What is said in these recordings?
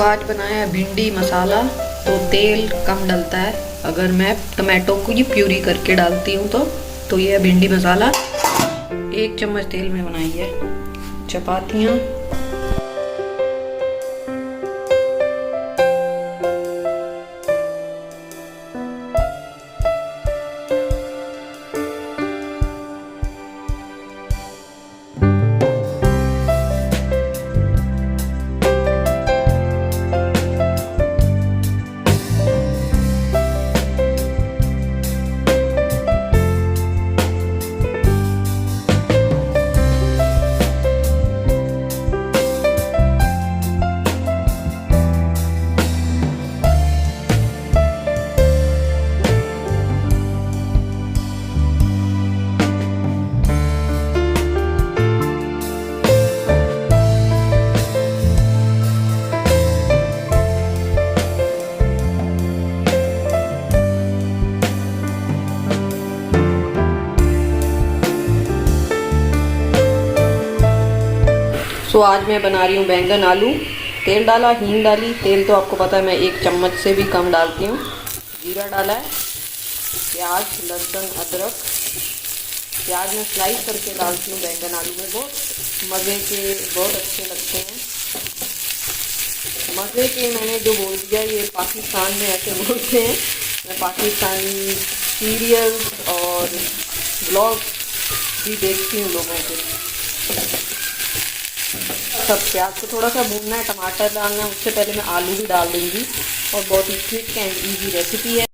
आज बनाया भिंडी मसाला। तो तेल कम डलता है अगर मैं टमाटो को ये प्यूरी करके डालती हूँ तो ये है भिंडी मसाला। 1 चम्मच तेल में बनाई है चपातियाँ। आज मैं बना रही हूँ बैंगन आलू। तेल डाला, हींग डाली। तेल तो आपको पता है मैं 1 चम्मच से भी कम डालती हूँ। जीरा डाला है, प्याज, लहसुन, अदरक। प्याज में स्लाइस करके डालती हूँ बैंगन आलू में। बहुत मज़े के, बहुत अच्छे लगते हैं। मज़े के मैंने जो बोल दिया, ये पाकिस्तान में ऐसे बोलते हैं। मैं पाकिस्तानी सीरियल्स और ब्लॉग भी देखती हूँ लोगों के। सब प्याज को थोड़ा सा भूनना है, टमाटर डालना है। उससे पहले मैं आलू भी डाल दूँगी और बहुत ही क्विक एंड इजी रेसिपी है।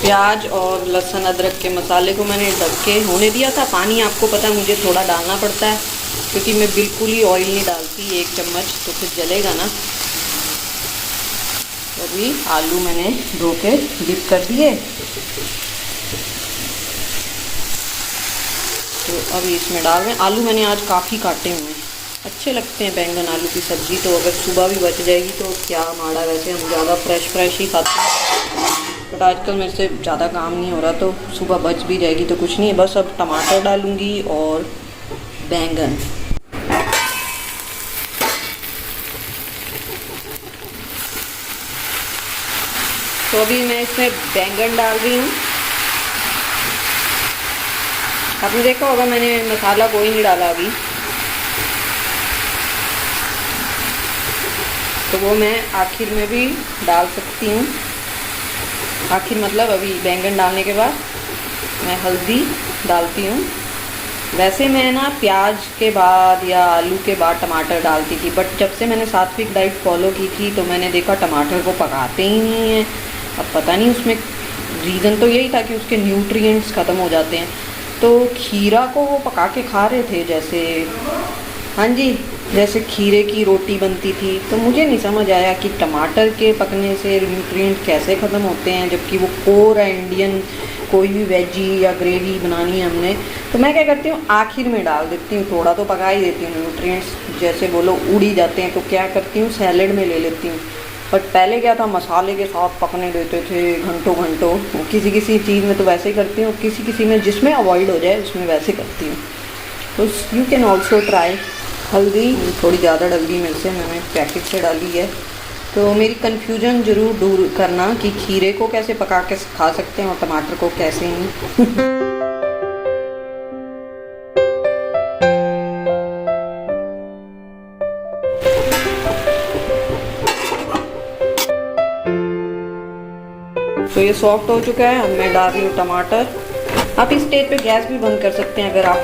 प्याज और लहसुन अदरक के मसाले को मैंने ढक के होने दिया था। पानी आपको पता है मुझे थोड़ा डालना पड़ता है क्योंकि मैं बिल्कुल ही ऑयल नहीं डालती 1 चम्मच, तो फिर जलेगा ना। अभी आलू मैंने धो के डिप कर दिए। तो अभी इसमें डाल रहे हैं। आलू मैंने आज काफ़ी काटे हुए हैं, अच्छे लगते हैं बैंगन आलू की सब्ज़ी। तो अगर सुबह भी बच जाएगी तो क्या माड़ा, वैसे हम ज़्यादा फ्रेश ही खाते हैं, बट आजकल मेरे से ज़्यादा काम नहीं हो रहा तो सुबह बच भी जाएगी तो कुछ नहीं है। बस अब टमाटर डालूँगी और बैंगन। तो अभी मैं इसमें बैंगन डाल रही हूँ। आपने देखा होगा मैंने मसाला कोई नहीं डाला अभी, तो वो मैं आखिर में भी डाल सकती हूँ। आखिर मतलब अभी बैंगन डालने के बाद मैं हल्दी डालती हूँ। वैसे मैं ना प्याज के बाद या आलू के बाद टमाटर डालती थी, बट जब से मैंने सात्विक डाइट फॉलो की थी तो मैंने देखा टमाटर को पकाते ही नहीं हैं। अब पता नहीं उसमें रीज़न तो यही था कि उसके न्यूट्रिएंट्स ख़त्म हो जाते हैं। तो खीरा को वो पका के खा रहे थे, जैसे हाँ जी, जैसे खीरे की रोटी बनती थी। तो मुझे नहीं समझ आया कि टमाटर के पकने से न्यूट्रिएंट कैसे ख़त्म होते हैं, जबकि वो कोर है इंडियन। कोई भी वेजी या ग्रेवी बनानी है हमने तो मैं क्या करती हूँ, आखिर में डाल देती हूँ। थोड़ा तो पका ही देती हूँ, न्यूट्रिएंट्स जैसे बोलो उड़ ही जाते हैं। तो क्या करती हूँ, सैलेड में ले लेती हूँ। बट पहले क्या था, मसाले के साथ पकने देते थे घंटों घंटों। किसी किसी चीज़ में तो वैसे ही करती हूँ, किसी किसी में जिसमें अवॉइड हो जाए उसमें वैसे करती हूँ। तो यू कैन ऑल्सो ट्राई। हल्दी थोड़ी ज़्यादा डल गई मेरे से, मैंने पैकेट से डाली है। तो मेरी कन्फ्यूजन ज़रूर दूर करना कि खीरे को कैसे पका के खा सकते हैं और टमाटर को कैसे नहीं। तो ये सॉफ्ट हो चुका है। अब मैं डाल रही हूँ टमाटर। आप इस स्टेज पे गैस भी बंद कर सकते हैं अगर आप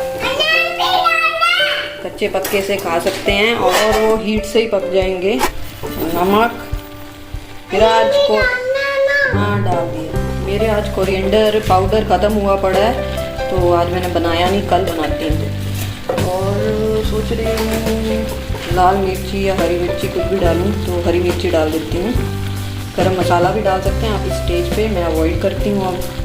कच्चे पक्के से खा सकते हैं, और वो हीट से ही पक जाएंगे। नमक मेरा आज को हाँ डाल दिया। मेरे आज कोरिएंडर पाउडर ख़त्म हुआ पड़ा है तो आज मैंने बनाया नहीं, कल बनाती हूँ। और सोच रही हूँ लाल मिर्ची या हरी मिर्ची कुछ भी डालूँ, तो हरी मिर्ची डाल देती हूँ। गरम मसाला भी डाल सकते हैं आप इस स्टेज पे, मैं अवॉइड करती हूँ अब।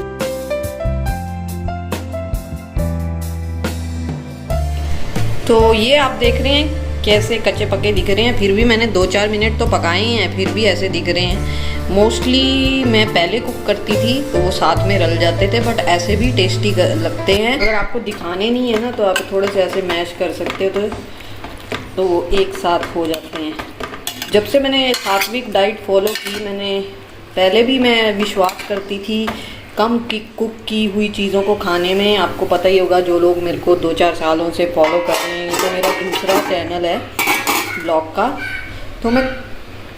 तो ये आप देख रहे हैं कैसे कच्चे पक्के दिख रहे हैं, फिर भी मैंने 2-4 मिनट तो पकाए हैं, फिर भी ऐसे दिख रहे हैं। मोस्टली मैं पहले कुक करती थी तो वो साथ में रल जाते थे, बट ऐसे भी टेस्टी लगते हैं। अगर आपको दिखाने नहीं है ना तो आप थोड़े से ऐसे मैश कर सकते हो तो एक साथ हो जाते हैं। जब से मैंने सात्विक डाइट फॉलो की, मैंने पहले भी मैं विश्वास करती थी कम की कुक की हुई चीज़ों को खाने में। आपको पता ही होगा, जो लोग मेरे को 2-4 सालों से फॉलो कर रहे हैं, तो मेरा दूसरा चैनल है ब्लॉग का। तो मैं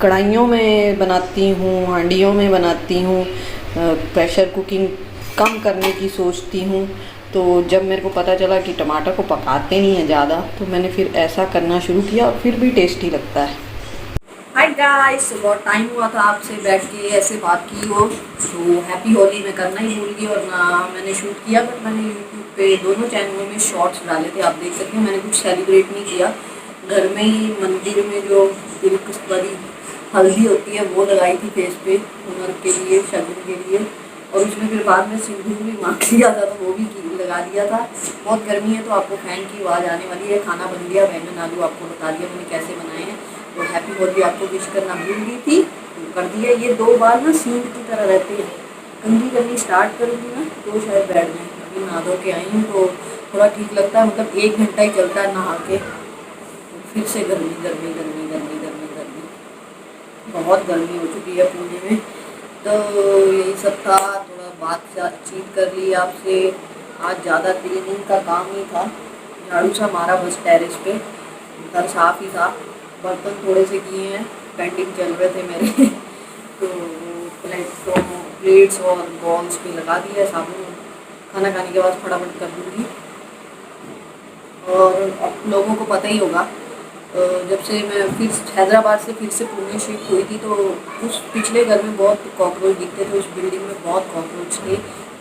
कढ़ाइयों में बनाती हूँ, हांडियों में बनाती हूँ, प्रेशर कुकिंग कम करने की सोचती हूँ। तो जब मेरे को पता चला कि टमाटर को पकाते नहीं हैं ज़्यादा, तो मैंने फिर ऐसा करना शुरू किया और फिर भी टेस्टी लगता है। हाय गाइस, बहुत टाइम हुआ था आपसे बैठ के ऐसे बात की हो, तो हैप्पी होली मैं करना ही भूल गई और ना मैंने शूट किया। बट मैंने यूट्यूब पे दोनों चैनलों में शॉर्ट्स डाले थे, आप देख सकते हैं। मैंने कुछ सेलिब्रेट नहीं किया, घर में ही मंदिर में जो तिलक वाली हल्दी होती है वो लगाई थी फेस पे, हुनर के लिए, शगुन के लिए। और उसमें फिर बाद में सिंदूर भी मांग लिया था, तो वो भी लगा दिया था। बहुत गर्मी है तो आपको फैन की आवाज़ आने वाली है। खाना बन गया, बैंगन आलू आपको बता दिया मैंने कैसे बनाए हैं। तो हैप्पी होली आपको विश करना भूल गई थी, तो कर दिया। ये 2 बार ना सींग की तरह रहते हैं, कंघी करनी स्टार्ट करूँगी ना तो शायद बैठ जाए। अभी नहा धो के आई हूँ तो थोड़ा ठीक लगता है, मतलब 1 घंटा ही चलता है नहा के, फिर से गर्मी गर्मी गर्मी गर्मी गर्मी गर्मी, बहुत गर्मी हो चुकी है पुणे में। तो यही सब था, थोड़ा बातचीत कर ली आपसे। आज ज़्यादा क्लीनिंग का काम नहीं था, झाड़ू सा मारा बस टेरेस पे, घर साफ ही था। बर्तन थोड़े से किए हैं, पेंटिंग चल रहे थे मेरे तो प्लेट्स और बॉल्स पे लगा दिया साबुन। खाना खाने के बाद फटाफट कर दूँगी। और अब लोगों को पता ही होगा, जब से मैं फिर हैदराबाद से फिर से पुणे शिफ्ट हुई थी, तो उस पिछले घर में बहुत कॉकरोच दिखते थे, उस बिल्डिंग में बहुत कॉकरोच थे।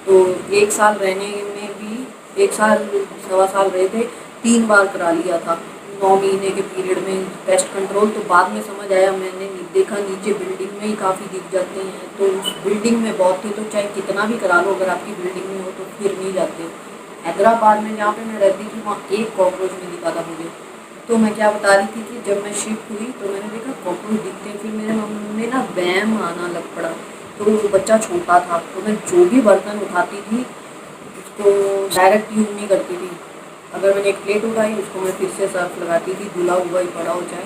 तो 1 साल रहने में भी, 1 साल 1.25 साल रहे थे, 3 बार करा लिया था 9 महीने के पीरियड में पेस्ट कंट्रोल। तो बाद में समझ आया, मैंने देखा नीचे बिल्डिंग में ही काफ़ी दिख जाते हैं, तो उस बिल्डिंग में बहुत थे, तो चाहे कितना भी करा लो, अगर आपकी बिल्डिंग में हो तो फिर नहीं जाते। हैदराबाद में जहाँ पे मैं रहती थी वहाँ एक कॉकरोच नहीं दिखा था मुझे। तो मैं क्या बता रही थी कि जब मैं शिफ्ट हुई तो मैंने देखा कॉकरोच दिखते हैं, फिर मेरे मम्मी में ना वहम आना लग पड़ा। तो बच्चा छोटा था, तो मैं जो भी बर्तन उठाती थी उसको डायरेक्ट यूज नहीं करती थी। अगर मैंने एक प्लेट उठाई उसको मैं फिर से सर्फ लगाती थी, धुला हुआ ही पड़ा हो चाहे,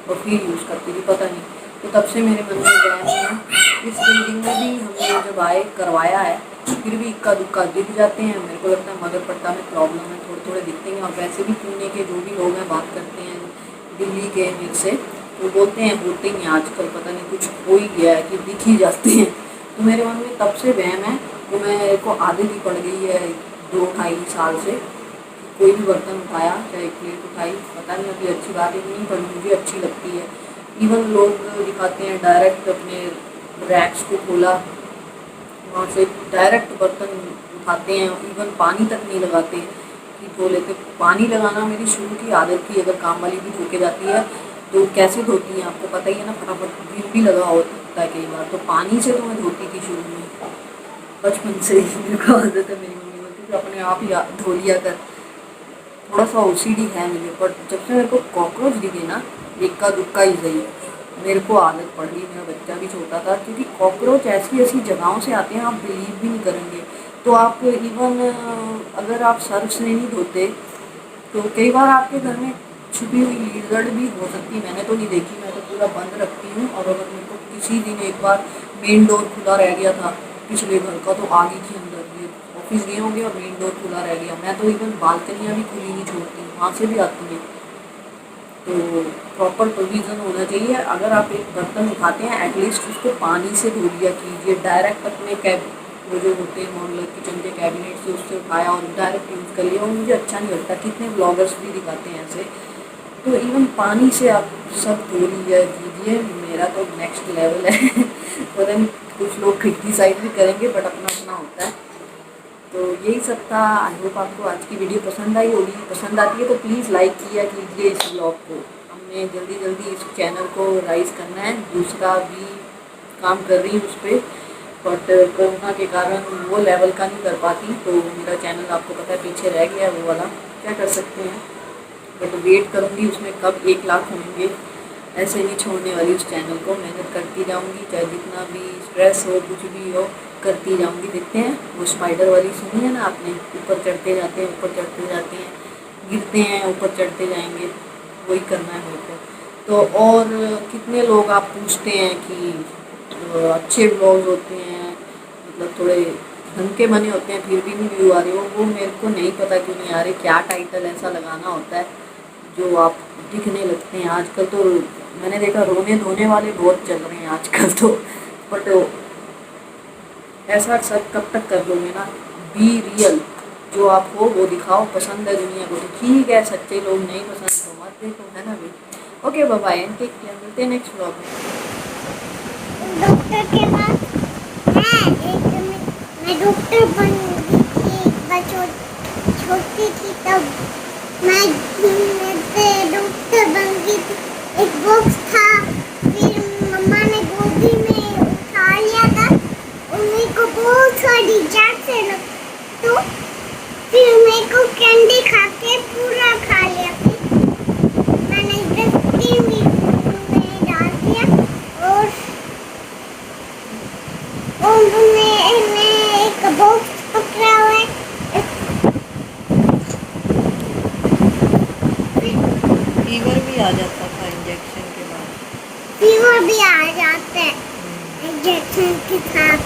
और फिर यूज़ करती थी। पता नहीं, तो तब से मेरे मन में वहम है। इस बिल्डिंग में भी हमने जब आए करवाया है, फिर भी इक्का दुक्का दिख जाते हैं। मेरे को लगता है मगर पट्टा में प्रॉब्लम है, थोड़े थोड़े दिखते हैं। और वैसे भी पुणे के जो भी लोग हैं बात करते हैं दिल्ली के मेरे से, तो बोलते हैं होते ही आजकल पता नहीं कुछ हो ही गया है कि दिख ही जाते हैं। तो मेरे मन में तब से वहम है, तो मेरे को आदत ही पड़ गई है 2-2.5 साल से। कोई भी बर्तन उठाया, चाहे प्लेट उठाई, पता नहीं अभी अच्छी बात है नहीं, पर मुझे अच्छी लगती है। इवन लोग दिखाते हैं डायरेक्ट अपने रैक्स को खोला, वहाँ से डायरेक्ट बर्तन उठाते हैं, इवन पानी तक नहीं लगाते कि धो लेते। पानी लगाना मेरी शुरू की आदत थी। अगर काम वाली भी धो के जाती है तो कैसे धोती है आपको पता ही है ना, फटाफट बिल भी लगा होता है कई बार। तो पानी से तो मैं धोती थी शुरू में, बचपन से ही मेरे को आदत है। मेरी मम्मी बोलती थी अपने आप ही धो लिया कर। थोड़ा सा ओसीडी है मुझे, पर जब से मेरे को कॉकरोच दिखे ना, इक्का दुक्का ही सही, मेरे को आदत पड़ गई। मेरा बच्चा भी छोटा था, क्योंकि कॉकरोच ऐसी ऐसी जगहों से आते हैं आप बिलीव भी नहीं करेंगे। तो आप इवन अगर आप सर्फ से नहीं धोते तो कई बार आपके घर में छुपी हुई लीजर्ड भी हो सकती है। मैंने तो नहीं देखी, मैं तो पूरा बंद रखती हूँ। और अगर मेरे को किसी दिन एक बार मेन डोर खुला रह गया था पिछले घर का, तो आगे की अंदर ये ऑफिस गए होंगे और मेन डोर खुला रह गया, मैं तो इवन बालकनियाँ भी खुली नहीं छोड़ती, वहाँ से भी आती हैं। तो प्रॉपर प्रोविज़न होना चाहिए। अगर आप एक बर्तन उठाते हैं एटलीस्ट उसको पानी से धो लिया कीजिए। डायरेक्ट अपने वो जो होते हैं मॉडलर किचन के कैबिनेट से उससे उठाया और डायरेक्ट यूज़ कर लिया, और मुझे अच्छा नहीं लगता। कितने ब्लॉगर्स भी दिखाते हैं ऐसे, तो इवन पानी से आप सब धो लीजिए कीजिए। मेरा तो नेक्स्ट लेवल है पता नहीं कुछ लोग क्रिटिसाइज भी करेंगे, बट अपना अपना होता है। तो यही सब था। आई होप आपको आज की वीडियो पसंद आई होगी। पसंद आती है तो प्लीज़ लाइक किया कीजिए इस ब्लॉग को। हमने जल्दी जल्दी इस चैनल को राइज करना है, दूसरा भी काम कर रही हूँ उस पर, बट कोरोना के कारण वो लेवल का नहीं कर पाती, तो मेरा चैनल आपको पता है पीछे रह गया है वो वाला। क्या कर सकते हैं, बट वेट करूँगी उसमें कब 1 लाख होंगे। ऐसे नहीं छोड़ने वाली उस चैनल को, मेहनत करती जाऊँगी, चाहे जितना भी स्ट्रेस हो, कुछ भी हो, करती जाऊँगी। देखते हैं वो स्पाइडर वाली सुनी है ना आपने, ऊपर चढ़ते जाते हैं, ऊपर चढ़ते जाते हैं, गिरते हैं, ऊपर चढ़ते जाएंगे, वही करना है मेरे को। तो और कितने लोग आप पूछते हैं कि अच्छे ब्लॉग्स होते हैं, मतलब थोड़े ढंग के बने होते हैं, फिर भी नहीं व्यू आ रहे हो, वो मेरे को नहीं पता क्यों नहीं आ रहे। क्या टाइटल ऐसा लगाना होता है जो आप दिखने लगते हैं। आजकल तो मैंने देखा रोने धोने वाले बहुत चल रहे हैं आजकल तो, बट ऐसा सब कब तक कर लोगे ना। बी रियल, जो आप हो वो दिखाओ, पसंद है दुनिया को तो ठीक है, सच्चे लोग नहीं पसंद तो मत देखो, है ना भाई। Okay bye bye, take care, मिलते हैं नेक्स्ट व्लॉग में। डॉक्टर के पास मैं डॉक्टर बन गई थी, छोटी थी तब मैं डॉक्टर बन गई थी। एक बॉक्स था, फिर मम्मा ने गोदी में उठा लिया था और मेरे को बहुत सारी जांच से लग, तो फिर मेरे को कैंडी खा के पूरा खा लिया। फिर मैंने डस्टबिन में डाल दिया और मैं एक बॉक्स पकड़ा हुआ है। फीवर भी आ जाता था इंजेक्शन के बाद। फीवर भी आ जाता है इंजेक्शन के साथ।